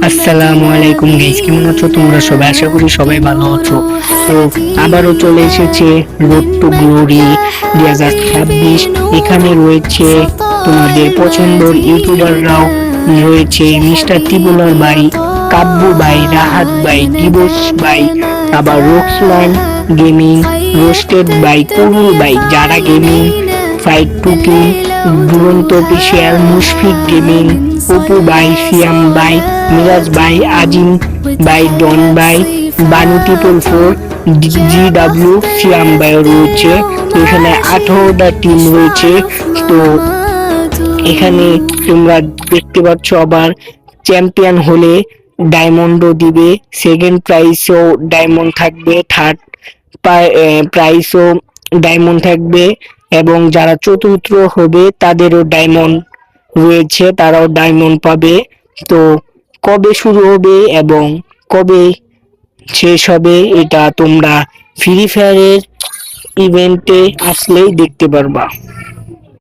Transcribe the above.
আসসালামু আলাইকুম গাইস, কেমন আছো তোমরা সবাই? আশা করি সবাই ভালো আছো। তো আবারও চলে এসেছে রোড টু গ্লোরি 2026। এখানে রয়েছে তোমাদের পছন্দের ইউটিউবাররাও রয়েছে, মিস্টার টিপুলার ভাই, কাব্বু ভাই, রাহাত ভাই, দিবস ভাই, আবার রোকসলান গেমিং, রোস্টেড ভাই, কুরুল ভাই, যারা গেমিং, ফাইট টুকি, দুরন্ত অফিসিয়াল, মুশফিক গেমিং, অপু ভাই, সিয়াম ভাই, মিরাজ ভাই, আজিম ভাই, ডন ভাই, বানু 444, GW, সিয়াম ভাই রয়েছে। তো এখানে 18টা টিম রয়েছে। তো এখানে তোমরা দেখতে পাচ্ছ, আবার চ্যাম্পিয়ন হলে ডায়মন্ডও দিবে, সেকেন্ড প্রাইজও ডায়মন্ড থাকবে, থার্ড প্রাইজও ডায়মন্ড থাকবে, এবং যারা চতুর্থ হবে তাদেরও ডায়মন্ড রয়েছে, তারাও ডায়মন্ড পাবে। তো কবে শুরু হবে এবং কবে শেষ হবে এটা তোমরা ফ্রি ফায়ারের ইভেন্টে আসলেই দেখতে পারবা।